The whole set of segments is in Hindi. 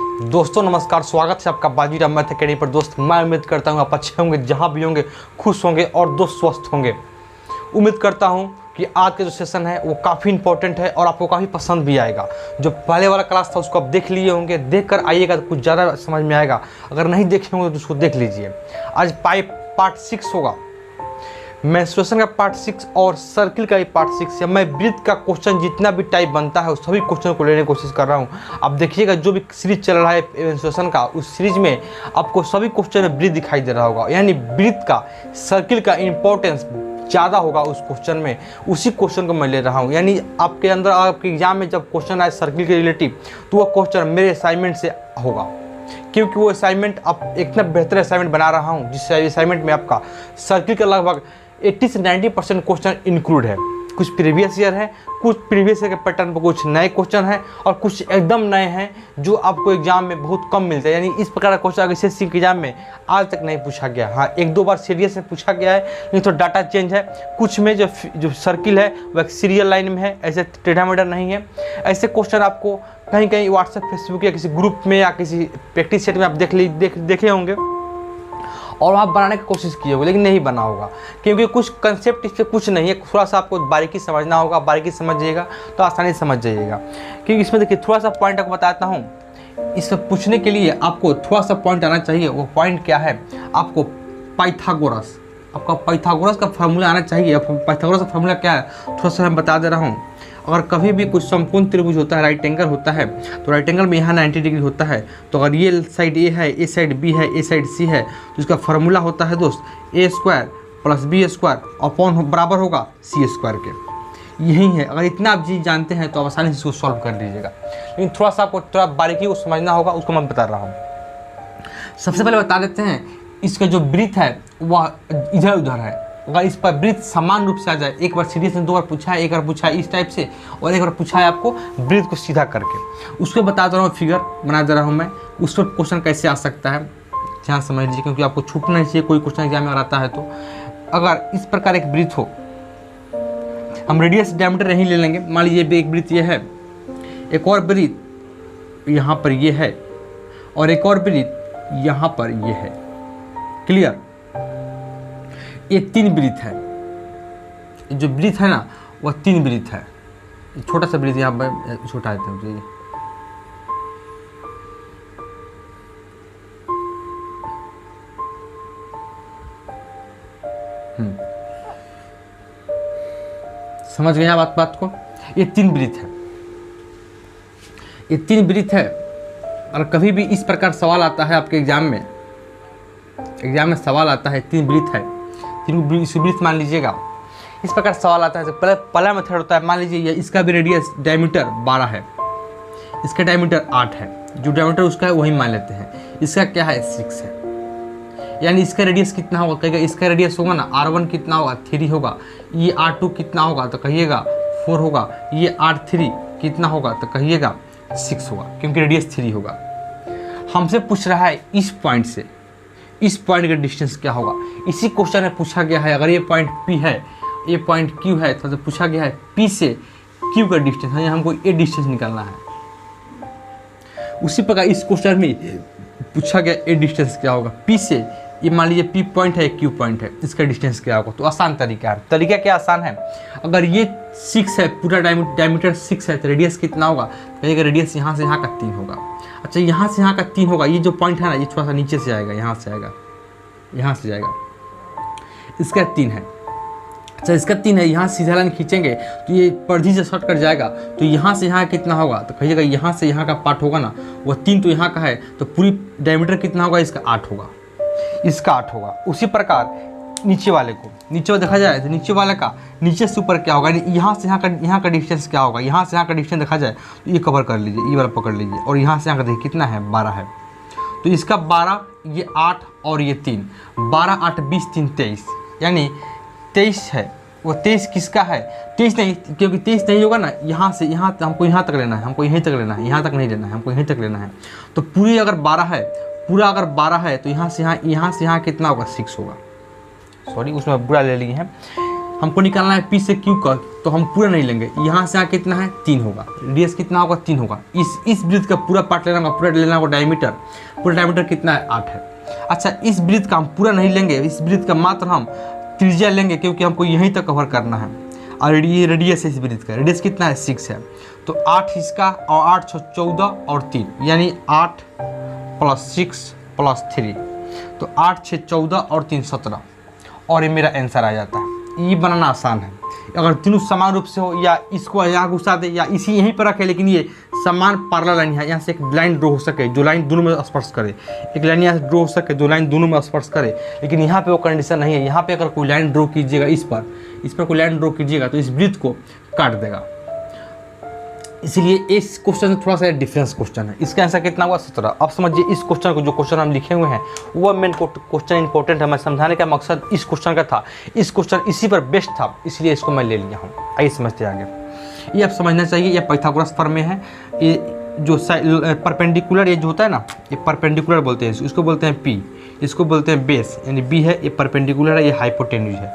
दोस्तों नमस्कार, स्वागत है आपका बाजीराव मैथ अकेडमी पर। दोस्त मैं उम्मीद करता हूँ आप अच्छे होंगे, जहाँ भी होंगे खुश होंगे और दोस्त स्वस्थ होंगे। उम्मीद करता हूँ कि आज का जो सेशन है वो काफ़ी इंपॉर्टेंट है और आपको काफ़ी पसंद भी आएगा। जो पहले वाला क्लास था उसको आप देख लिए होंगे, देख कर आइएगा तो कुछ ज़्यादा समझ में आएगा। अगर नहीं देखे होंगे तो उसको देख लीजिए। आज पार्ट 6 होगा, मेंस्ट्रुएशन का पार्ट 6 और सर्किल का भी पार्ट 6 है। मैं वृत्त का क्वेश्चन जितना भी टाइप बनता है उस सभी क्वेश्चन को लेने की कोशिश कर रहा हूँ। आप देखिएगा जो भी सीरीज चल रहा है मेंस्ट्रुएशन का, उस सीरीज में आपको सभी क्वेश्चन में वृत्त दिखाई दे रहा होगा। यानी वृत्त का, सर्किल का इंपॉर्टेंस ज़्यादा होगा उस क्वेश्चन में। उसी क्वेश्चन को मैं ले रहा हूँ। यानी आपके अंदर आपके एग्जाम में जब क्वेश्चन आए सर्किल के रिलेटिव तो वह क्वेश्चन मेरे असाइनमेंट से होगा, क्योंकि वो असाइनमेंट आप इतना बेहतर असाइनमेंट बना रहा हूँ जिस असाइनमेंट में आपका सर्किल का लगभग 80 से 90% क्वेश्चन इंक्लूड है। कुछ प्रीवियस ईयर है, कुछ प्रीवियस ईयर के पैटर्न पर कुछ नए क्वेश्चन हैं और कुछ एकदम नए हैं जो आपको एग्जाम में बहुत कम मिलते हैं। यानी इस प्रकार का क्वेश्चन अगर एसएससी के एग्जाम में आज तक नहीं पूछा गया। हाँ, एक दो बार सीरियस में पूछा गया है, लेकिन तो डाटा चेंज है। कुछ में जो सर्किल है वह सीरियल लाइन में है, ऐसे टेढ़ा मेढ़ा नहीं है। ऐसे क्वेश्चन आपको कहीं कहीं व्हाट्सएप, फेसबुक या किसी ग्रुप में या किसी प्रैक्टिस सेट में आप देखे होंगे और आप बनाने की कोशिश किए होंगे, लेकिन नहीं बना होगा क्योंकि कुछ कंसेप्ट इससे कुछ नहीं है। थोड़ा सा आपको बारीकी समझना होगा, बारीकी समझिएगा तो आसानी समझ जाइएगा। क्योंकि इसमें देखिए थोड़ा सा पॉइंट आपको बताता हूँ। इससे पूछने के लिए आपको थोड़ा सा पॉइंट आना चाहिए। वो पॉइंट क्या है? आपको पाइथागोरस, आपका पाइथागोरस का फार्मूला आना चाहिए। पाइथागोरस का फार्मूला क्या है थोड़ा सा मैं बता दे रहा हूँ। अगर कभी भी कुछ समकोण त्रिभुज होता है, राइट एंगल होता है, तो राइट एंगल में यहाँ 90 डिग्री होता है। तो अगर ये साइड ए है, ए साइड बी है, ए साइड सी है, तो इसका फार्मूला होता है दोस्त A square plus B square upon बराबर होगा सी स्क्वायर के। यही है। अगर इतना आप चीज़ जानते हैं तो आप आसानी से इसको सॉल्व कर लीजिएगा, लेकिन थोड़ा सा आपको थोड़ा बारीकी को समझना होगा, उसको मैं बता रहा हूँ। सबसे पहले बता देते हैं इसका जो वृत्त है वह इधर उधर है। अगर इस पर वृत्त समान रूप से आ जाए, एक बार सीरीज में 2 बार पूछा है, एक बार पूछा है इस टाइप से और एक बार पूछा है आपको वृत्त को सीधा करके, उसको बता दे रहा हूँ, फिगर बना दे रहा हूँ मैं। उस पर क्वेश्चन कैसे आ सकता है ध्यान समझ लीजिए, क्योंकि आपको छूटना नहीं चाहिए कोई क्वेश्चन एग्जाम में आता है। तो अगर इस प्रकार एक वृत्त हो, हम रेडियस डायमीटर नहीं ले लेंगे। मान लीजिए एक वृत्त ये है, एक और वृत्त यहाँ पर ये है और एक और वृत्त यहाँ पर ये है। क्लियर? ये 3 वृत्त है। जो वृत्त है ना वह 3 वृत्त है। छोटा सा वृत्त यहाँ पर छोटा है। समझ गए आप बात को? ये 3 वृत्त है, ये 3 वृत्त है। और कभी भी इस प्रकार सवाल आता है आपके एग्जाम में सवाल आता है 3 वृत्त है, 3 वृत्त मान लीजिएगा। इस प्रकार सवाल आता है तो पहला मेथड होता है, मान लीजिए इसका भी रेडियस डायमीटर 12 है, इसका डायमीटर 8 है, जो डायमीटर उसका है वही मान लेते हैं। इसका क्या है 6 है, यानी इसका रेडियस कितना होगा? कहिएगा इसका रेडियस होगा ना R1 कितना होगा 3 होगा, ये R2 कितना होगा तो कहिएगा 4 होगा, ये R3 कितना होगा तो कहिएगा 6 होगा, क्योंकि रेडियस 3 होगा। हमसे पूछ रहा है इस पॉइंट से इस पॉइंट का डिस्टेंस क्या होगा। इसी क्वेश्चन में पूछा गया है, अगर ये पॉइंट P है, ये पॉइंट Q है, तो पूछा गया है P से Q का डिस्टेंस है, हमको ये डिस्टेंस निकालना है। उसी प्रकार इस क्वेश्चन में पूछा गया ये डिस्टेंस क्या होगा P से, ये मान लीजिए P पॉइंट है, Q पॉइंट है, इसका डिस्टेंस क्या होगा। तो आसान तरीका है। तरीका क्या आसान है? अगर ये 6 है, पूरा डायमीटर 6 है, तो रेडियस कितना होगा? कहिएगा रेडियस यहाँ से यहाँ का 3 होगा। अच्छा, यहाँ से यहाँ का 3 होगा। ये जो पॉइंट है ना ये थोड़ा सा नीचे से आएगा, यहाँ से आएगा, यहाँ से जाएगा, इसका 3 है। अच्छा, इसका 3 है, यहाँ सीधा लाइन खींचेंगे तो ये परिधि से शॉर्ट कट जाएगा। तो यहाँ से यहाँ कितना होगा तो कहिएगा यहाँ से यहाँ का पार्ट होगा ना वह 3 तो यहाँ का है, तो पूरी डायमीटर कितना होगा? इसका 8 होगा, इसका 8 होगा। उसी प्रकार नीचे वाले को, नीचे देखा जाए तो नीचे वाले का नीचे से ऊपर क्या होगा, यहाँ से यहाँ का डिस्टेंस क्या होगा। यहाँ से यहाँ का डिस्टेंस देखा जाए तो ये कवर कर लीजिए, ये वाला पकड़ लीजिए, और यहाँ से यहाँ का देखिए कितना है 12 है। तो इसका 12, ये 8 और ये 3, 12 8 20 3 23, यानी 23 है। वो 23 किसका है? 23 नहीं, क्योंकि 23 नहीं होगा ना, यहाँ से यहाँ हमको यहाँ तक लेना है, हमको यहीं तक लेना है, यहाँ तक नहीं लेना है, हमको यहीं तक लेना है। तो पूरी अगर 12 है, पूरा अगर 12 है तो यहाँ से यहाँ कितना होगा 6 होगा। सॉरी, उसमें बुरा ले लिए हैं। हमको निकालना है P से Q का, तो हम पूरा नहीं लेंगे, यहाँ से यहाँ कितना है 3 होगा, रेडियस कितना होगा 3 होगा। इस वृत्त का पूरा पार्ट लेना होगा, पूरा लेना होगा डायमीटर, पूरा डायमीटर कितना है 8 है। अच्छा इस वृत्त का हम पूरा नहीं लेंगे, इस वृत्त का मात्र हम त्रिज्या लेंगे क्योंकि हमको यहीं तक कवर करना है, और ये रेडियस है इस वृत्त का, रेडियस कितना है 6 है। तो 8 इसका और 8 6 14 और 3 यानी 8 + 6 + 3, तो 8 6 14 और 3 17, और ये मेरा आंसर आ जाता है। ये बनाना आसान है, अगर तीनों समान रूप से हो, या इसको यहाँ घुसा दे या इसी यहीं पर रखे, लेकिन ये समान पैरेलल लाइन है, यहाँ से एक लाइन ड्रॉ हो सके जो लाइन दोनों में स्पर्श करे, एक लाइन यहाँ से ड्रॉ हो सके जो लाइन दोनों में स्पर्श करे, लेकिन यहाँ पे वो कंडीशन नहीं है। यहाँ पे अगर कोई लाइन ड्रॉ कीजिएगा इस पर कोई लाइन ड्रॉ कीजिएगा तो इस वृत्त को काट देगा। इसलिए इस क्वेश्चन में थोड़ा सा डिफरेंस क्वेश्चन है। इसका आंसर कितना हुआ 17। अब समझिए इस क्वेश्चन को, जो क्वेश्चन हम लिखे हुए हैं वो मेन क्वेश्चन इंपॉर्टेंट है, मैं समझाने का मकसद इस क्वेश्चन का था, इस क्वेश्चन इसी पर बेस्ट था, इसलिए इसको मैं ले लिया हूँ। आइए समझते आगे। ये आप समझना चाहिए, ये पाइथागोरस फॉर्म में है। ये जो परपेंडिकुलर ये जो होता है ना, ये परपेंडिकुलर बोलते हैं, इसको बोलते हैं P, इसको बोलते हैं बेस, यानी B है, ये परपेंडिकुलर है, ये हाइपोटेन्यूज है,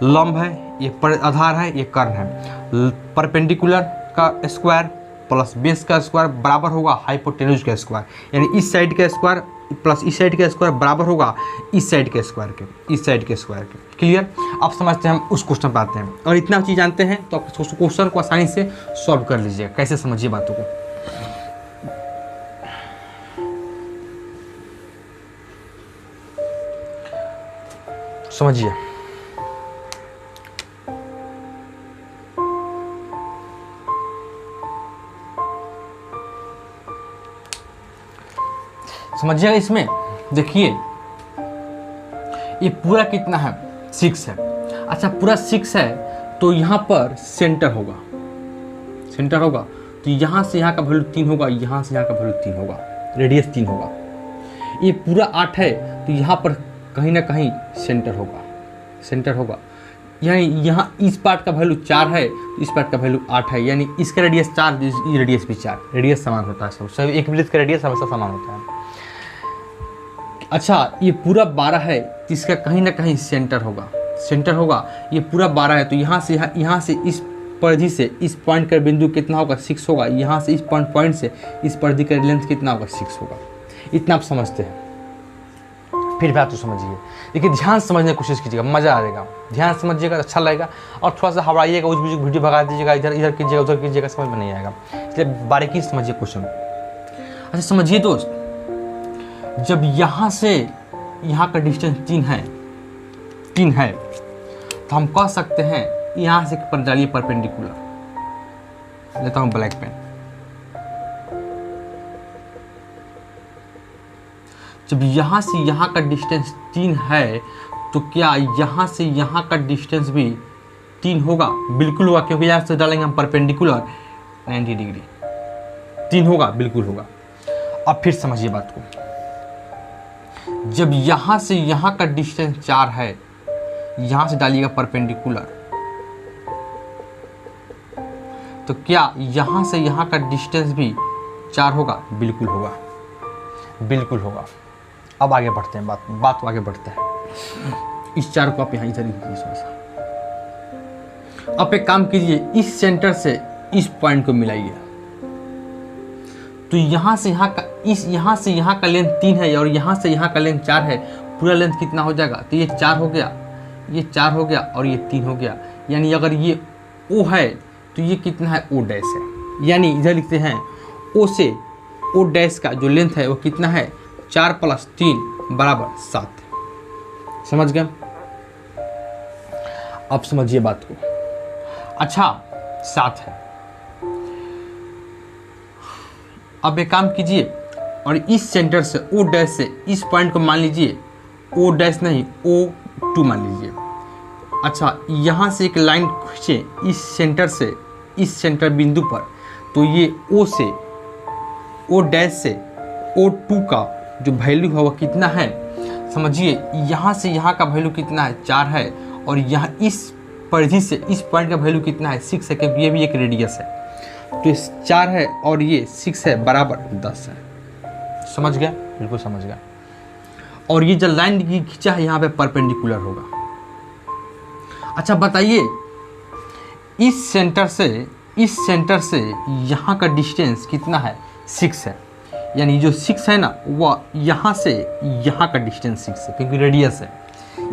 लंब है, ये आधार है, ये कर्ण है। परपेंडिकुलर का स्क्वायर प्लस बेस का स्क्वायर बराबर होगा हाइपोटेन्यूज का स्क्वायर, यानी इस साइड का स्क्वायर प्लस इस साइड का स्क्वायर बराबर होगा इस साइड के स्क्वायर के, इस साइड के स्क्वायर के। क्लियर? अब समझते हैं हम उस क्वेश्चन पर आते हैं, और इतना चीज़ जानते हैं तो आप क्वेश्चन को आसानी से सॉल्व कर लीजिए। कैसे समझिए बातों को, समझिए। समझिएगा इसमें, देखिए ये पूरा कितना है 6 है। अच्छा पूरा 6 है तो यहाँ पर सेंटर होगा, सेंटर होगा तो यहाँ से यहाँ का वैल्यू 3 होगा, यहाँ से यहाँ का वैल्यू 3 होगा, रेडियस 3 होगा। ये पूरा 8 है तो यहाँ पर कहीं ना कहीं सेंटर होगा, सेंटर होगा, यानी यहाँ इस पार्ट का वैल्यू 4 है तो इस पार्ट का वैल्यू 8 है, यानी इसका रेडियस 4, ये रेडियस भी 4, रेडियस समान होता है, सब एक वृत्त का रेडियस हमेशा समान होता है। अच्छा ये पूरा 12 है तो इसका कहीं ना कहीं सेंटर होगा, सेंटर होगा। ये पूरा 12 है तो यहाँ से इस परिधि से इस पॉइंट का बिंदु कितना होगा 6 होगा, यहाँ से इस पॉइंट से इस परिधि का लेंथ कितना होगा 6 होगा। इतना आप समझते हैं, फिर बात तो समझिए। देखिए ध्यान समझने की कोशिश कीजिएगा, मज़ा आएगा, ध्यान समझिएगा अच्छा लगेगा, और थोड़ा सा हवाइएगा, उस वीडियो भगा दीजिएगा, इधर इधर कीजिएगा उधर कीजिएगा, समझ में नहीं आएगा, इसलिए बारीकी समझिए क्वेश्चन। अच्छा समझिए दोस्त, जब यहाँ से यहाँ का डिस्टेंस 3 है तो हम कह सकते हैं यहाँ से पर डालिए परपेंडिकुलर, लेता हूँ ब्लैक पेन। जब यहाँ से यहाँ का डिस्टेंस 3 है तो क्या यहाँ से यहाँ का डिस्टेंस भी 3 होगा? बिल्कुल होगा, क्योंकि यहाँ से डालेंगे हम परपेंडिकुलर 90 डिग्री, 3 होगा, बिल्कुल होगा। अब फिर समझिए बात को, जब यहाँ से यहाँ का डिस्टेंस 4 है, यहाँ से डालिएगा परपेंडिकुलर, तो क्या यहाँ से यहाँ का डिस्टेंस भी 4 होगा? बिल्कुल होगा, बिल्कुल होगा। अब आगे बढ़ते हैं, बात आगे बढ़ते हैं। इस 4 को आप यहाँ इधर कीजिए थोड़ा सा। आप एक काम कीजिए, इस सेंटर से इस पॉइंट को मिलाइए, तो यहाँ से यहाँ का लेंथ 3 है और यहाँ से यहाँ का लेंथ 4 है, पूरा लेंथ कितना हो जाएगा? तो ये 4 हो गया, ये 4 हो गया और ये 3 हो गया, यानी अगर ये O है तो ये कितना है? O डैश है, यानी इधर लिखते हैं O से O डैश का जो लेंथ है वो कितना है? 4 + 3 = 7। समझ गए? अब समझिए बात को। अच्छा 7 है, अब एक काम कीजिए और इस सेंटर से O डैश से इस पॉइंट को मान लीजिए O डैश नहीं O2 मान लीजिए। अच्छा यहाँ से एक लाइन खींचे इस सेंटर से इस सेंटर बिंदु पर, तो ये O से O डैश से O2 का जो वैल्यू है वो कितना है? समझिए यहाँ से यहाँ का वैल्यू कितना है? 4 है, और यहाँ इस परिधि से इस पॉइंट का वैल्यू कितना है? 6 है, क्योंकि ये भी एक रेडियस है, तो 4 है और ये 6 है, बराबर 10 है। समझ गया? बिल्कुल समझ गया। और ये जो लाइन खींचा है यहाँ पे परपेंडिकुलर होगा। अच्छा बताइए, इस सेंटर से यहाँ का डिस्टेंस कितना है? 6 है। यानी जो 6 है ना, वह यहाँ से यहाँ का डिस्टेंस 6 है, क्योंकि रेडियस है।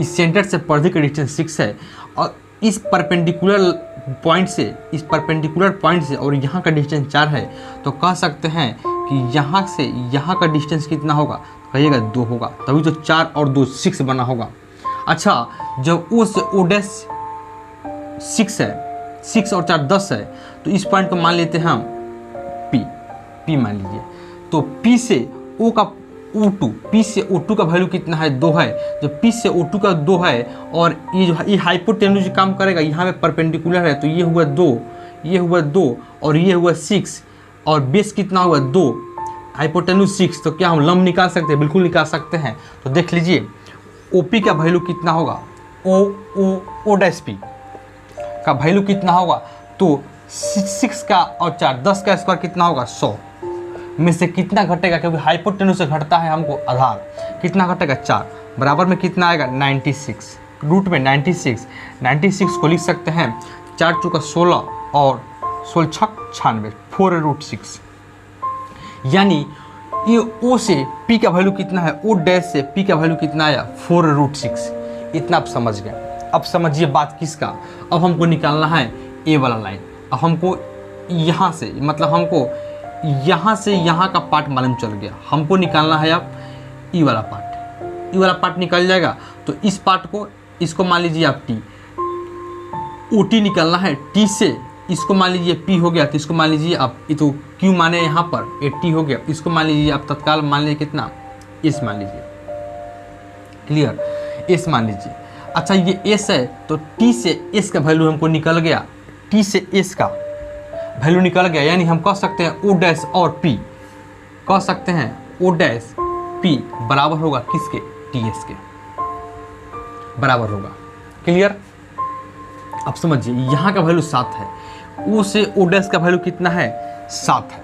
इस सेंटर से परिधि का डिस्टेंस 6 है, और इस परपेंडिकुलर पॉइंट से और यहाँ का डिस्टेंस 4 है। तो कह सकते हैं कि यहाँ से यहाँ का डिस्टेंस कितना होगा? कहिएगा 2 होगा, तभी तो 4 और 2 6 बना होगा। अच्छा, जब ओ से ओ डैश 6 है, 6 और 4 10 है, तो इस पॉइंट को मान लेते हैं हम P मान लीजिए। तो P से O का O2, P से O2 का वैल्यू कितना है? 2 है। जब P से O2 का 2 है, और ये जो ये हाइपोटेन्यूज काम करेगा, यहाँ पे परपेंडिकुलर है, तो ये हुआ 2 और ये हुआ 6, और बेस कितना हुआ? 2, हाइपोटेन्यूज 6। तो क्या हम लंब निकाल सकते हैं? बिल्कुल निकाल सकते हैं। तो देख लीजिए, OP का वैल्यू कितना होगा? O डैश P का वैल्यू कितना होगा? तो 6 का और 4 10 का स्क्वायर कितना होगा? 100 में से कितना घटेगा? क्योंकि हाइपोटेन्यूज से घटता है हमको आधार, कितना घटेगा? 4 बराबर में कितना आएगा? 96। रूट में 96 को लिख सकते हैं 4 चौका 16 और 16 छक 96, 4√6। यानी ये O से P का वैल्यू कितना है? O डैश से P का वैल्यू कितना आया? 4√6। इतना आप समझ गए। अब समझिए बात किसका, अब हमको निकालना है A वाला लाइन। अब हमको यहाँ से, मतलब हमको यहाँ से यहाँ का पार्ट मालूम चल गया, हमको निकालना है अब E वाला पार्ट। E वाला पार्ट निकल जाएगा, तो इस पार्ट को, इसको मान लीजिए आप T, OT निकालना है। T से इसको मान लीजिए P हो गया, तो इसको मान लीजिए आप, ये तो Q माने यहाँ पर, ये T हो गया, इसको मान लीजिए आप तत्काल मान लीजिए कितना? S मान लीजिए। क्लियर? S मान लीजिए। अच्छा, ये S है, तो T से S का वैल्यू हमको निकल गया, T से S का वैल्यू निकल गया। यानी हम कह सकते हैं O डैश और P, कह सकते हैं O डैश P बराबर होगा किसके? TS के बराबर होगा। क्लियर? अब समझिए, यहाँ का वैल्यू 7 है, O से O डैश का वैल्यू कितना है? 7 है।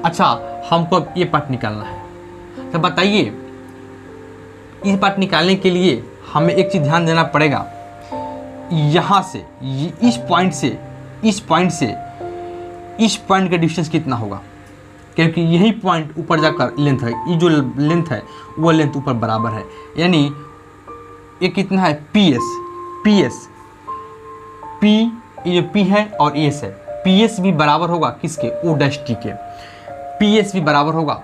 अच्छा, हमको अब ये पार्ट निकालना है। तो बताइए, इस पार्ट निकालने के लिए हमें एक चीज़ ध्यान देना पड़ेगा। यहाँ से इस पॉइंट का डिस्टेंस कितना होगा? क्योंकि यही पॉइंट ऊपर जाकर लेंथ है, ये जो लेंथ है वो लेंथ ऊपर बराबर है। यानी ये कितना है? PS P, ये P है और S है, PS भी बराबर होगा किसके? O डैश T के। PS भी बराबर होगा,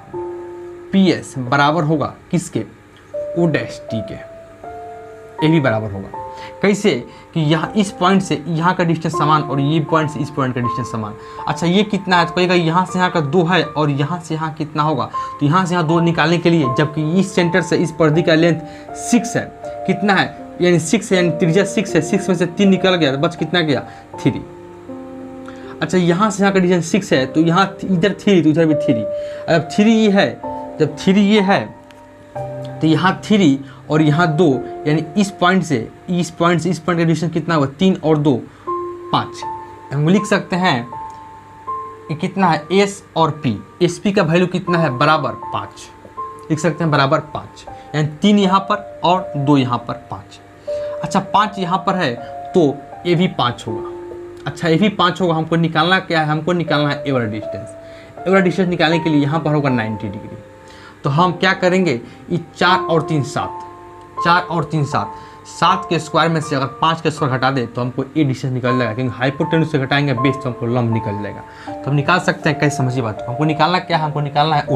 PS बराबर होगा किसके? O डैश T के। ये भी बराबर होगा। कैसे? कि यहाँ इस पॉइंट से यहाँ का डिस्टेंस समान, और ये पॉइंट से इस पॉइंट का डिस्टेंस समान। अच्छा, ये कितना है? तो कहेगा यहाँ से यहाँ का 2 है, और यहाँ से यहाँ कितना होगा? तो यहाँ से यहाँ 2 निकालने के लिए, जबकि इस सेंटर से इस परिधि का लेंथ 6 है, कितना है? यानी 6 है, यानी त्रिज्या 6 है, 6 में से 3 निकल गया, तो बच कितना गया? 3। अच्छा, यहाँ से यहाँ का डिस्टेंस 6 है, तो यहाँ इधर 3 तो इधर भी 3। अब 3 ये है, जब 3 ये है, तो यहाँ 3 और यहाँ 2, यानी इस पॉइंट से इस पॉइंट का डिस्टेंस कितना हुआ? 3 और 2 5। हम लिख सकते हैं ये कितना है? S और P, SP का वैल्यू कितना है? बराबर 5। लिख सकते हैं बराबर 5, यानी 3 यहाँ पर और 2 यहाँ पर 5। अच्छा, 5 यहाँ पर है, तो ये भी 5 होगा। अच्छा, ये भी 5 होगा। हमको निकालना क्या है? हमको निकालना है A वाला डिस्टेंस। A वाला डिस्टेंस निकालने के लिए यहाँ पर होगा 90 डिग्री। तो हम क्या करेंगे? ये 4 और 3 7, 4 और 3 7, 7 के स्क्वायर में से अगर 5 के स्क्वायर घटा दे तो हमको ये डिस्टेंस निकल जाएगा, क्योंकि हाइपोटेन्यूज से घटाएंगे बेस तो हमको लंब निकल जाएगा। तो हम निकाल सकते हैं। कैसे? समझिए बात। हमको निकालना क्या है? हमको निकालना है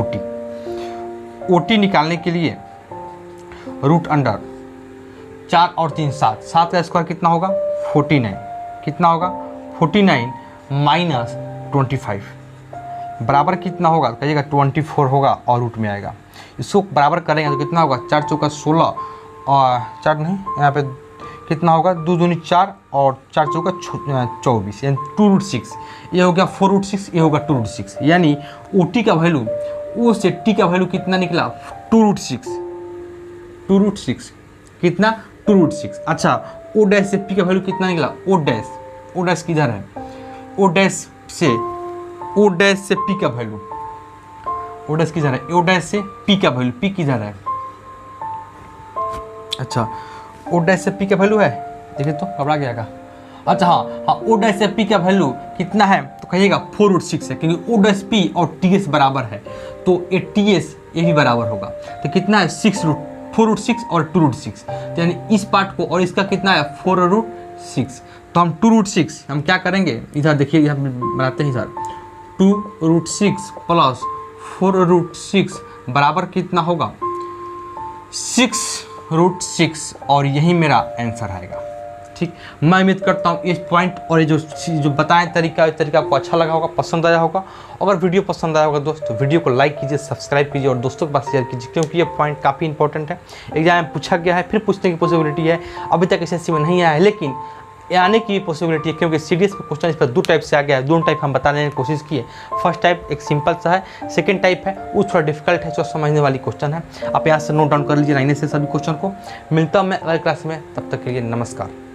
OT निकालने के लिए रूट अंडर 4 और 3 7, 7 का स्क्वायर कितना होगा? 49। कितना होगा? 49 माइनस 25 बराबर कितना होगा? कहिएगा 24 होगा, और रूट में आएगा। इसको बराबर करेंगे तो कितना होगा? 4 चौका 16 और 4 नहीं, यहाँ पे कितना होगा? 2 दूनी 4 और 4 चौका 24, यानी 2√6। ये हो गया 4√6, ये होगा 2√6। यानी OT का वैल्यू, O से T का वैल्यू कितना निकला? 2√6। कितना? 2√6। अच्छा, O डैश से P का वैल्यू कितना निकला? O डैश किधर है? O डैश से P का वैल्यू, O डैश किधर है? O डैश से P का वैल्यू, P किधर है? अच्छा, O डैश से P का वैल्यू है देखिए तो घबरा गया का। अच्छा हाँ, ओ डैश पी का वैल्यू कितना है तो कहिएगा 4√6 है, क्योंकि ओ डैश पी और टी एस बराबर है, तो ये टी एस ये भी बराबर होगा। तो कितना है 4√6 और 2√6, तो यानी इस पार्ट को और इसका कितना है 4√6। तो हम 2√6 हम क्या करेंगे, इधर देखिए इधर बनाते हैं इधर 2√6 प्लस 4√6 बराबर कितना होगा 6√6, और यही मेरा आंसर आएगा। ठीक, मैं उम्मीद करता हूँ इस पॉइंट और ये जो बताएं तरीका, इस तरीका आपको अच्छा लगा होगा, पसंद आया होगा। अगर वीडियो पसंद आया होगा दोस्त तो वीडियो को लाइक कीजिए, सब्सक्राइब कीजिए और दोस्तों के पास शेयर कीजिए, क्योंकि ये पॉइंट काफ़ी इंपॉर्टेंट है। एग्जाम में पूछा गया है, फिर पूछने की पॉसिबिलिटी है। अभी तक एसएससी में नहीं आया है, लेकिन आने की पॉसिबिलिटी है, क्योंकि सीडीएस में क्वेश्चन इस पर 2 टाइप से आ गया है। 2 टाइप हम बताने की कोशिश किए। फर्स्ट टाइप एक सिंपल सा है, सेकंड टाइप है वो थोड़ा डिफिकल्ट है, जो समझने वाली क्वेश्चन है। आप यहाँ से नोट डाउन कर लीजिए लाइने से सभी क्वेश्चन को। मिलता हूँ मैं अगली क्लास में, तब तक के लिए नमस्कार।